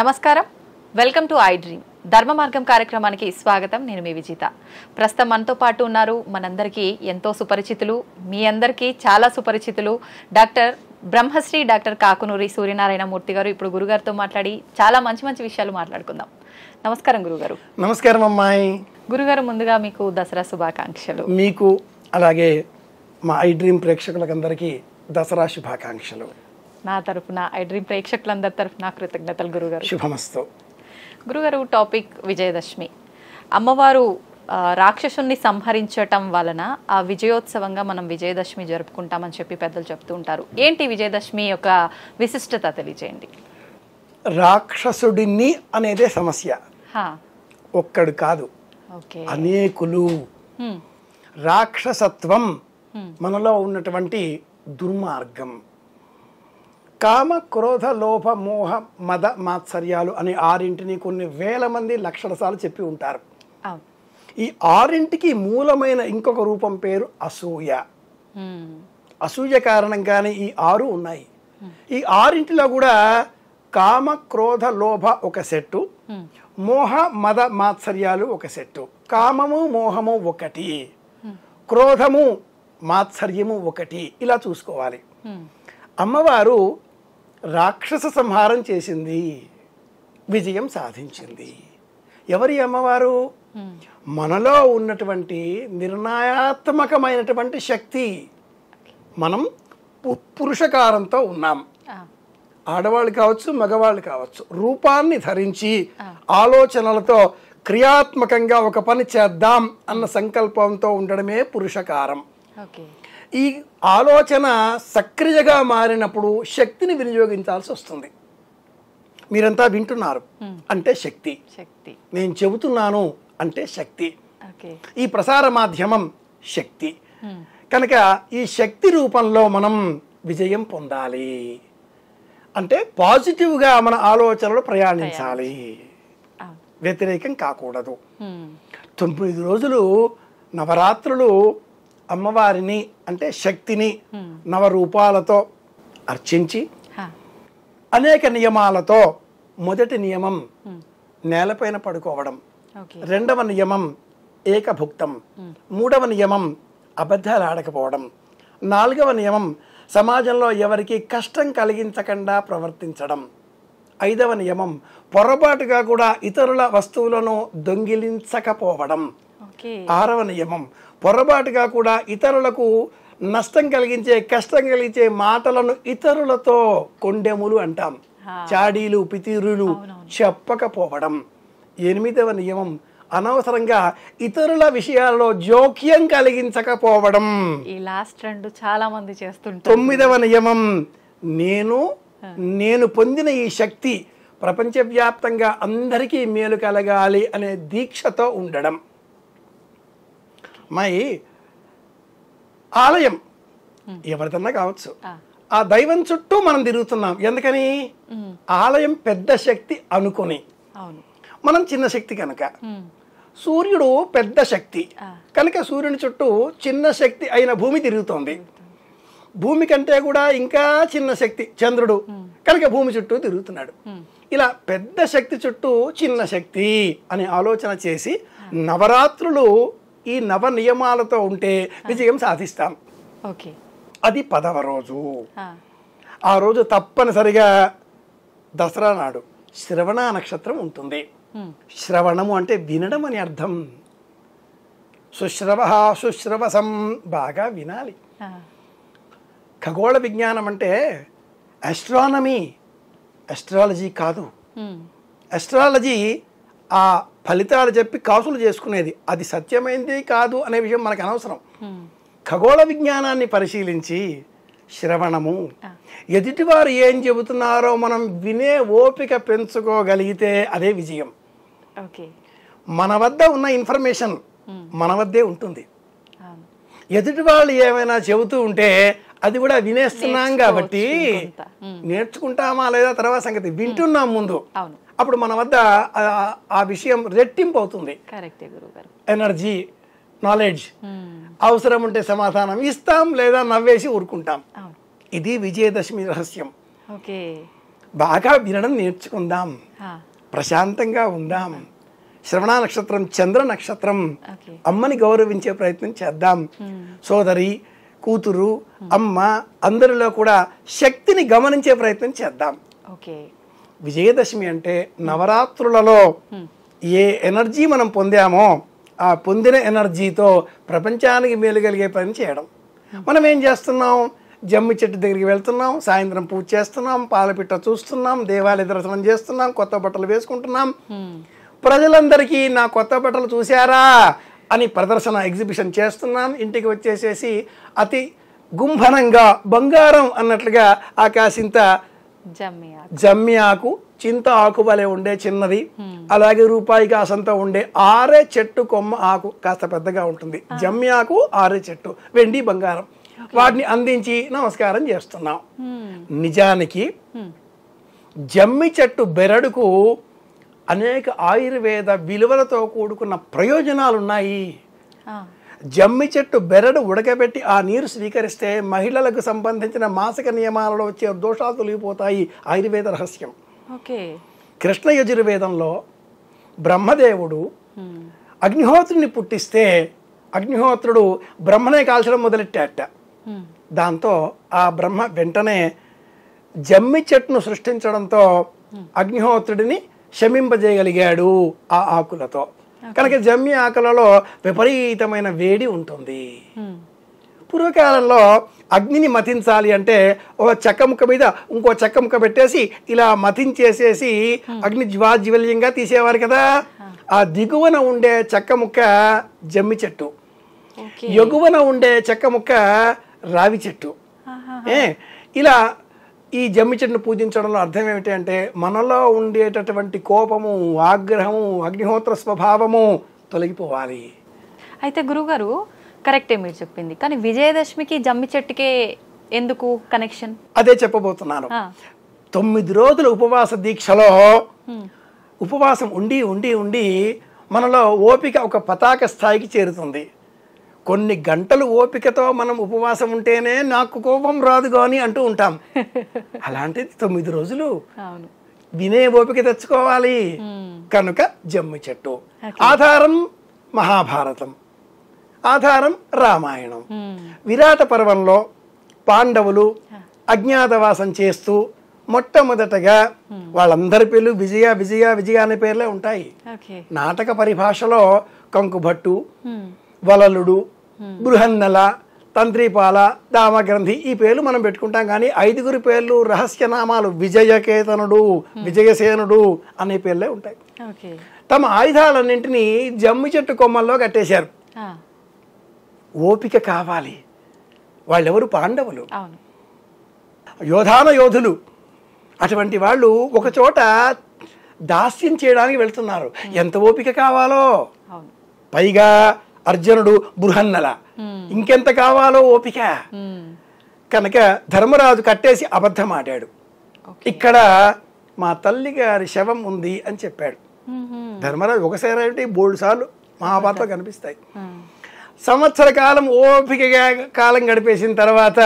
నమస్కారం, welcome to I dream ధర్మ మార్గం కార్యక్రమానికి స్వాగతం. నేను మీ విజిత. ప్రస్తుతం మనతో పాటు ఉన్నారు మనందరికీ ఎంతో సుపరిచితులు, మీ అందరికీ చాలా సుపరిచితులు డాక్టర్ బ్రహ్మశ్రీ డాక్టర్ కాకునూరి సూర్యనారాయణ మూర్తి గారు. ఇప్పుడు గురుగారితో మాట్లాడి చాలా మంచి మంచి విషయాలు మాట్లాడుకుందాం. నమస్కారం గురుగారు. నమస్కారం అమ్మాయి. గురుగారు, ముందుగా మీకు దసరా శుభాకాంక్షలు. మీకు అలాగే మా ఐ డ్రీమ్ ప్రేక్షకులందరికీ దసరా శుభాకాంక్షలు. నా తరఫున ఐ డ్రీమ్ ప్రేక్షకులందరి తరఫున కృతజ్ఞతలు గురుగారు. శుభమస్తు. గురుగారు, టాపిక్ విజయదశమి. అమ్మవారు రాక్షసుని సంహరించటం వలన ఆ విజయోత్సవంగా మనం విజయదశమి జరుపుకుంటామని చెప్పి పెద్దలు చెప్తూ ఉంటారు. ఏంటి విజయదశమి యొక్క విశిష్టత తెలియజేయండి. రాక్షసుడిని అనేదే సమస్య. ఒక్కడు కాదు, అనేకులు. రాక్షసత్వం మనలో ఉన్నటువంటి దుర్మార్గం. కామ, క్రోధ, లోభ, మోహ, మద, మాత్సర్యాలు అనే ఆరింటిని కొన్ని వేల మంది లక్షల సార్లు చెప్పి ఉంటారు. ఈ ఆరింటికి మూలమైన ఇంకొక రూపం పేరు అసూయ. అసూయ కారణంగానే ఈ ఆరు ఉన్నాయి. ఈ ఆరింటిలో కూడా కామ, క్రోధ, లోభ ఒక సెట్టు, మోహ, మద, మాత్సర్యాలు ఒక సెట్టు. కామము, మోహము ఒకటి, క్రోధము, మాత్సర్యము ఒకటి. ఇలా చూసుకోవాలి. అమ్మవారు రాక్షస సంహారం చేసింది, విజయం సాధించింది. ఎవరి అమ్మవారు? మనలో ఉన్నటువంటి నిర్ణయాత్మకమైనటువంటి శక్తి. మనం పురుషకారంతో ఉన్నాం. ఆడవాళ్ళు కావచ్చు, మగవాళ్ళు కావచ్చు. రూపాన్ని ధరించి ఆలోచనలతో క్రియాత్మకంగా ఒక పని చేద్దాం అన్న సంకల్పంతో ఉండడమే పురుషకారం. ఈ ఆలోచన సక్రియగా మారినప్పుడు శక్తిని వినియోగించాల్సి వస్తుంది. మీరంతా వింటున్నారు అంటే శక్తి, నేను చెబుతున్నాను అంటే శక్తి, ఈ ప్రసార మాధ్యమం శక్తి. కనుక ఈ శక్తి రూపంలో మనం విజయం పొందాలి అంటే పాజిటివ్గా మన ఆలోచనలు ప్రయాణించాలి, వ్యతిరేకం కాకూడదు. 9 రోజులు నవరాత్రులు అమ్మవారిని అంటే శక్తిని నవరూపాలతో అర్చించి అనేక నియమాలతో, మొదటి నియమం నేలపైన పడుకోవడం, రెండవ నియమం ఏకభుక్తం, మూడవ నియమం అబద్ధాలు ఆడకపోవడం, నాలుగవ నియమం సమాజంలో ఎవరికి కష్టం కలిగించకుండా ప్రవర్తించడం, ఐదవ నియమం పొరపాటుగా కూడా ఇతరుల వస్తువులను దొంగిలించకపోవడం, ఆరవ నియమం పొరపాటుగా కూడా ఇతరులకు నష్టం కలిగించే, కష్టం కలిగించే మాటలను ఇతరులతో, కొండెములు అంటాం, చాడీలు, పితీరులు చెప్పకపోవడం, ఎనిమిదవ నియమం అనవసరంగా ఇతరుల విషయాల్లో జోక్యం కలిగించకపోవడం, ఈ లాస్ట్ రెండు చాలా మంది చేస్తుంటారు. తొమ్మిదవ నియమం నేను పొందిన ఈ శక్తి ప్రపంచవ్యాప్తంగా అందరికీ మేలు కలగాలి అనే దీక్షతో ఉండడం. ఆలయం ఎవరిదన్నా కావచ్చు, ఆ దైవం చుట్టూ మనం తిరుగుతున్నాం. ఎందుకని? ఆలయం పెద్ద శక్తి అనుకుని, మనం చిన్న శక్తి కనుక. సూర్యుడు పెద్ద శక్తి కనుక సూర్యుని చుట్టూ చిన్న శక్తి అయిన భూమి తిరుగుతోంది. భూమి కంటే కూడా ఇంకా చిన్న శక్తి చంద్రుడు కనుక భూమి చుట్టూ తిరుగుతున్నాడు. ఇలా పెద్ద శక్తి చుట్టూ చిన్న శక్తి అనే ఆలోచన చేసి నవరాత్రులు ఈ నవ నియమాలతో ఉంటే విజయం సాధిస్తాం. అది 10వ రోజు. ఆ రోజు తప్పనిసరిగా దసరా నాడు శ్రవణ నక్షత్రం ఉంటుంది. శ్రవణము అంటే వినడం అని అర్థం. శుశ్రవ శుశ్రవసం, బాగా వినాలి. ఖగోళ విజ్ఞానం అంటే ఆస్ట్రానమీ, అస్ట్రాలజీ కాదు. అస్ట్రాలజీ ఆ ఫలితాలు చెప్పి కాసులు చేసుకునేది, అది సత్యమైంది కాదు అనే విషయం మనకు అనవసరం. ఖగోళ విజ్ఞానాన్ని పరిశీలించి శ్రవణము, ఎదుటివారు ఏం చెబుతున్నారో మనం వినే ఓపిక పెంచుకోగలిగితే అదే విజయం. మన వద్ద ఉన్న ఇన్ఫర్మేషన్ మన వద్దే ఉంటుంది. ఎదుటి వాళ్ళు ఏమైనా చెబుతూ ఉంటే అది కూడా వినేస్తున్నాం కాబట్టి నేర్చుకుంటామా లేదా తర్వాత సంగతి, వింటున్నాం ముందు. అప్పుడు మన వద్ద ఆ విషయం రెట్టింపు అవుతుంది. Energy, knowledge. అవసరం ఉంటే సమాధానం ఇస్తాం, లేదా నవ్వేసి ఊరుకుంటాం. ఇది విజయదశమి రహస్యం. బాగా వినడం నేర్చుకుందాం, ప్రశాంతంగా ఉందాం. శ్రవణ నక్షత్రం చంద్ర నక్షత్రం, అమ్మని గౌరవించే ప్రయత్నం చేద్దాం. సోదరి, కూతురు, అమ్మ అందరిలో కూడా శక్తిని గమనించే ప్రయత్నం చేద్దాం. విజయదశమి అంటే నవరాత్రులలో ఏ ఎనర్జీ మనం పొందామో ఆ పొందిన ఎనర్జీతో ప్రపంచానికి మేలు కలిగే పని చేయడం. మనం ఏం చేస్తున్నాం? జమ్మి చెట్టు దగ్గరికి వెళ్తున్నాం, సాయంత్రం పూజ చేస్తున్నాం, పాలపిట్ట చూస్తున్నాం, దేవాలయ దర్శనం చేస్తున్నాం, కొత్త బట్టలు వేసుకుంటున్నాం. ప్రజలందరికీ నా కొత్త బట్టలు చూశారా అని ప్రదర్శన ఎగ్జిబిషన్ చేస్తున్నాం. ఇంటికి వచ్చేసేసి అతి గుంభనంగా బంగారం అన్నట్లుగా ఆకాశింత జమ్మి ఆకు, చింత ఆకు వలె ఉండే చిన్నది, అలాగే రూపాయి కాసంతా ఉండే ఆరే చెట్టు కొమ్మ ఆకు కాస్త పెద్దగా ఉంటుంది. జమ్మి ఆకు, ఆరే చెట్టు, వెండి బంగారం, వాటిని అందించి నమస్కారం చేస్తున్నాం. నిజానికి జమ్మి చెట్టు బెరడుకు అనేక ఆయుర్వేద విలువలతో కూడుకున్న ప్రయోజనాలు ఉన్నాయి. జమ్మి చెట్టు బెరడు ఉడకబెట్టి ఆ నీరు స్వీకరిస్తే మహిళలకు సంబంధించిన మాసిక నియమాలలో వచ్చే దోషాలు తొలగిపోతాయి. ఆయుర్వేద రహస్యం. కృష్ణ యజుర్వేదంలో బ్రహ్మదేవుడు అగ్నిహోత్రుని పుట్టిస్తే అగ్నిహోత్రుడు బ్రహ్మనే కాల్చడం మొదలెట్టాట. దాంతో ఆ బ్రహ్మ వెంటనే జమ్మి చెట్టును సృష్టించడంతో అగ్నిహోత్రుడిని శమింపజేయగలిగాడు ఆ ఆకులతో. కనుక జమ్మి ఆకులలో విపరీతమైన వేడి ఉంటుంది. పూర్వకాలంలో అగ్నిని మతించాలి అంటే ఒక చెక్క ముక్క మీద ఇంకో చెక్క ముక్క పెట్టేసి ఇలా మతించేసేసి అగ్ని జ్వాజ్వల్యంగా తీసేవారు కదా. ఆ దిగువన ఉండే చెక్క ముక్క జమ్మి చెట్టు, ఎగువన ఉండే చెక్క ముక్క రావి చెట్టు. ఇలా ఈ జమ్మి చెట్టును పూజించడంలో అర్థం ఏమిటి అంటే మనలో ఉండేటటువంటి కోపము, ఆగ్రహము, అగ్నిహోత్ర స్వభావము తొలగిపోవాలి. అయితే గురుగారు కరెక్టే మీరు చెప్పింది, కానీ విజయదశమికి జమ్మి చెట్టుకే ఎందుకు కనెక్షన్? అదే చెప్పబోతున్నాను. 9 రోజుల ఉపవాస దీక్షలో ఉపవాసం ఉండి ఉండి ఉండి మనలో ఓపిక ఒక పతాక స్థాయికి చేరుతుంది. కొన్ని గంటలు ఓపికతో మనం ఉపవాసం ఉంటేనే నాకు కోపం రాదు కానీ అంటూ ఉంటాం. అలాంటిది 9 రోజులు వినే ఓపిక తెచ్చుకోవాలి. కనుక జమ్మి చెట్టు ఆధారం మహాభారతం, ఆధారం రామాయణం. విరాట పర్వంలో పాండవులు అజ్ఞాతవాసం చేస్తూ మొట్టమొదటగా వాళ్ళందరి పేర్లు విజయ విజయ విజయ అనే పేర్లే ఉంటాయి. నాటక పరిభాషలో కంకుభట్టు, వలలుడు, బృహన్నల, తంత్రిపాల, దామగ్రంథి ఈ పేర్లు మనం పెట్టుకుంటాం. కానీ 5 పేర్లు రహస్యనామాలు విజయకేతనుడు, విజయసేనుడు అనే పేర్లే ఉంటాయి. తమ ఆయుధాలన్నింటినీ జమ్మి చెట్టు కొమ్మల్లో కట్టేశారు. ఓపిక కావాలి. వాళ్ళెవరు? పాండవులు, యోధాన యోధులు. అటువంటి వాళ్ళు ఒక చోట దాస్యం చేయడానికి వెళ్తున్నారు. ఎంత ఓపిక కావాలో. పైగా అర్జునుడు బృహన్నల, ఇంకెంత కావాలో ఓపిక. కనుక ధర్మరాజు కట్టేసి అబద్ధం ఆడాడు. ఇక్కడ మా తల్లి గారి శవం ఉంది అని చెప్పాడు. ధర్మరాజు ఒకసారి 3 సార్లు మహాభారతంలో కనిపిస్తాయి. సంవత్సర కాలం ఓపికగా కాలం గడిపేసిన తర్వాత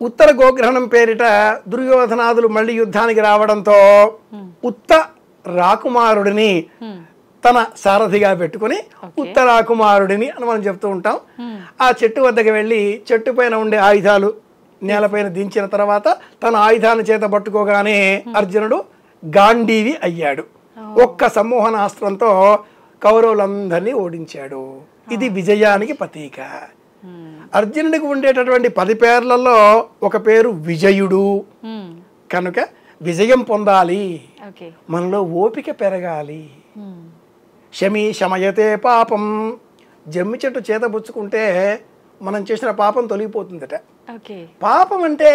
ఉత్తర గోగ్రహణం పేరిట దుర్యోధనాదులు మళ్ళీ యుద్ధానికి రావడంతో ఉత్త రాకుమారుడిని తన సారథిగా పెట్టుకుని ఉత్తరాకుమారుడిని అని మనం చెప్తూ ఉంటాం. ఆ చెట్టు వద్దకు వెళ్ళి చెట్టు పైన ఉండే ఆయుధాలు నేలపైన దించిన తర్వాత తన ఆయుధాన్ని చేత పట్టుకోగానే అర్జునుడు గాంధీవి అయ్యాడు. ఒక్క సమ్మోహనాస్త్రంతో కౌరవులందరినీ ఓడించాడు. ఇది విజయానికి ప్రతీక. అర్జునుడికి ఉండేటటువంటి 10 పేర్లలో ఒక పేరు విజయుడు. కనుక విజయం పొందాలి, మనలో ఓపిక పెరగాలి. శమీ శమయతే పాపం. జమ్మి చెట్టు చేతబుచ్చుకుంటే మనం చేసిన పాపం తొలగిపోతుందట. పాపం అంటే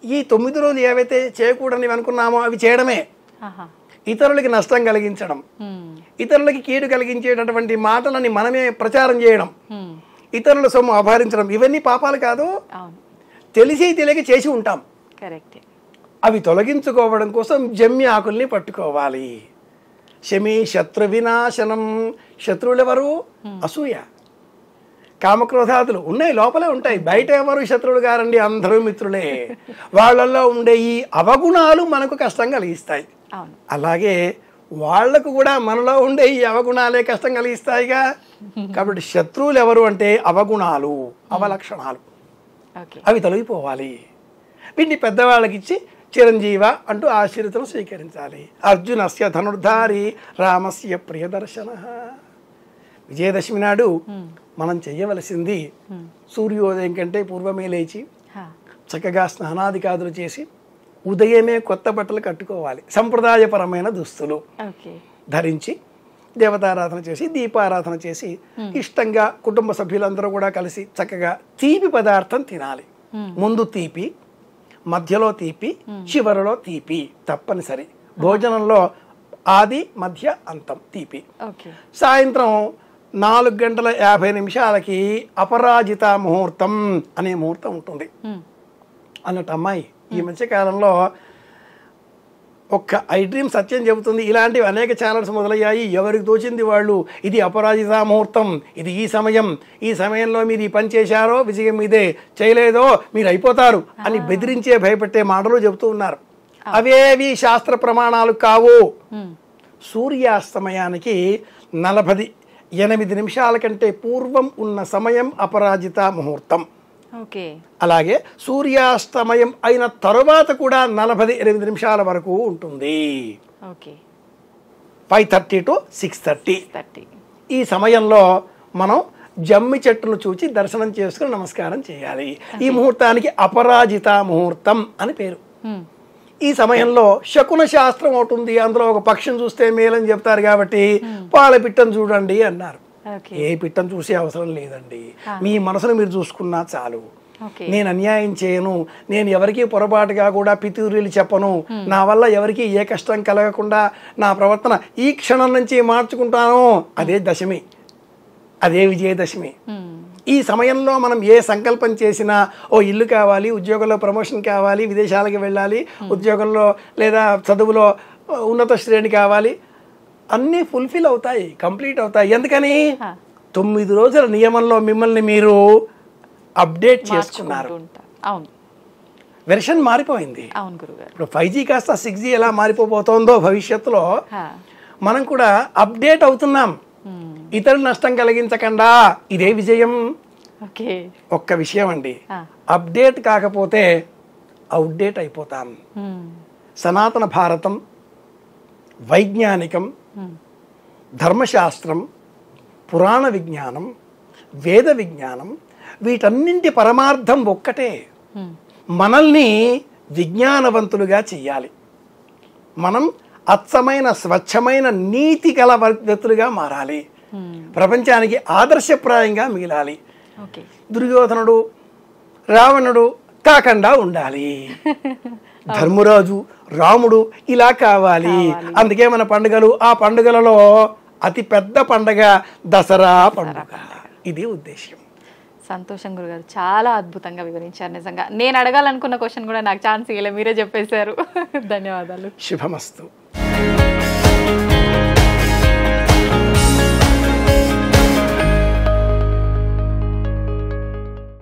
ఈ 9 రోజులు ఏవైతే చేయకూడని అనుకున్నామో అవి చేయడమే. ఇతరులకి నష్టం కలిగించడం, ఇతరులకి కీడు కలిగించేటటువంటి మాటలని మనమే ప్రచారం చేయడం, ఇతరుల సొమ్ము అపహరించడం, ఇవన్నీ పాపాలు కాదు. తెలిసి తెలియక చేసి ఉంటాం. అవి తొలగించుకోవడం కోసం జమ్మి ఆకుల్ని పట్టుకోవాలి. శమీ శత్రు వినాశనం. శత్రువులు ఎవరు? అసూయ. కామక్రోధాదులు ఉన్నాయి, లోపలే ఉంటాయి. బయట ఎవరు శత్రువులు గారండి, అందరూ మిత్రులే. వాళ్ళల్లో ఉండే ఈ అవగుణాలు మనకు కష్టం కలిగిస్తాయి. అలాగే వాళ్లకు కూడా మనలో ఉండే ఈ అవగుణాలే కష్టం కలిగిస్తాయిగా. కాబట్టి శత్రువులు ఎవరు అంటే అవగుణాలు, అవలక్షణాలు. అవి తొలగిపోవాలి. వీటిని పెద్దవాళ్ళకి ఇచ్చి చిరంజీవ అంటూ ఆశీర్వచనం స్వీకరించాలి. అర్జునస్య ధనుర్ధారి రామస్య ప్రియదర్శన. విజయదశమి నాడు మనం చెయ్యవలసింది సూర్యోదయం కంటే పూర్వమే లేచి చక్కగా స్నానాదికాదులు చేసి ఉదయమే కొత్త బట్టలు కట్టుకోవాలి. సంప్రదాయపరమైన దుస్తులు ధరించి దేవతారాధన చేసి దీపారాధన చేసి ఇష్టంగా కుటుంబ సభ్యులందరూ కూడా కలిసి చక్కగా తీపి పదార్థం తినాలి. ముందు తీపి, మధ్యలో తీపి, చివరిలో తీపి తప్పనిసరి. భోజనంలో ఆది మధ్య అంతం తీపి. సాయంత్రం 4:50 అపరాజిత ముహూర్తం అనే ముహూర్తం ఉంటుంది అన్నట్టు. అమ్మాయి ఈ మధ్యకాలంలో ఒక్క iDream సత్యం చెబుతుంది. ఇలాంటివి అనేక ఛానల్స్ మొదలయ్యాయి. ఎవరికి తోచింది వాళ్ళు ఇది అపరాజిత ముహూర్తం, ఇది ఈ సమయం, ఈ సమయంలో మీరు ఈ పని చేశారో విజయం మీదే, చేయలేదో మీరు అయిపోతారు అని బెదిరించే భయపెట్టే మాటలు చెబుతూ ఉన్నారు. అవేవి శాస్త్ర ప్రమాణాలు కావు. సూర్యాస్తమయానికి 48 నిమిషాల కంటే పూర్వం ఉన్న సమయం అపరాజిత ముహూర్తం. అలాగే సూర్యాస్తమయం అయిన తరువాత కూడా 48 నిమిషాల వరకు ఉంటుంది. 5:30 to 6:30 ఈ సమయంలో మనం జమ్మి చెట్టును చూచి దర్శనం చేసుకుని నమస్కారం చేయాలి. ఈ ముహూర్తానికి అపరాజిత ముహూర్తం అని పేరు. ఈ సమయంలో శకున శాస్త్రం అవుతుంది. అందులో ఒక పక్షిని చూస్తే మేలని చెప్తారు కాబట్టి పాల పిట్టను చూడండి అన్నారు. ఏ పిట్టను చూసే అవసరం లేదండి, మీ మనసును మీరు చూసుకున్నా చాలు. నేను అన్యాయం చేయను, నేను ఎవరికి పొరపాటుగా కూడా పితూరీలు చెప్పను, నా వల్ల ఎవరికి ఏ కష్టం కలగకుండా నా ప్రవర్తన ఈ క్షణం నుంచి మార్చుకుంటాను. అదే దశమి, అదే విజయదశమి. ఈ సమయంలో మనం ఏ సంకల్పం చేసినా, ఓ ఇల్లు కావాలి, ఉద్యోగంలో ప్రమోషన్ కావాలి, విదేశాలకు వెళ్ళాలి, ఉద్యోగంలో లేదా చదువులో ఉన్నత శ్రేణి కావాలి, అన్నీ ఫుల్ఫిల్ అవుతాయి, కంప్లీట్ అవుతాయి. ఎందుకని 9 రోజుల నియమంలో మిమ్మల్ని మీరు అప్డేట్ చేసుకున్నారు. వెర్షన్ మారిపోయింది. ఇప్పుడు 5G కాస్త 6G ఎలా మారిపోబోతోందో భవిష్యత్తులో మనం కూడా అప్డేట్ అవుతున్నాం. ఇతరులు నష్టం కలిగించకుండా, ఇదే విజయం. ఒక్క విషయం అండి, అప్డేట్ కాకపోతే అవుట్డేట్ అయిపోతాం. సనాతన భారతం, వైజ్ఞానికం, ధర్మశాస్త్రం, పురాణ విజ్ఞానం, వేద విజ్ఞానం, వీటన్నింటి పరమార్థం ఒక్కటే. మనల్ని విజ్ఞానవంతులుగా చెయ్యాలి. మనం అచ్చమైన స్వచ్ఛమైన నీతి గల వ్యక్తులుగా మారాలి. ప్రపంచానికి ఆదర్శప్రాయంగా మిగిలాలి. దుర్యోధనుడు, రావణుడు కాకుండా ఉండాలి. ధర్మరాజు, రాముడు ఇలా కావాలి. అందుకే మన పండుగలు, ఆ పండుగలలో అతి పెద్ద పండుగ దసరా పండుగ. ఇది ఉద్దేశం. సంతోషం గురుగారు, చాలా అద్భుతంగా వివరించారు. నిజంగా నేను అడగాలనుకున్న క్వశ్చన్ కూడా నాకు ఛాన్స్ ఇవ్వలే, మీరే చెప్పేశారు. ధన్యవాదాలు. శుభమస్తు.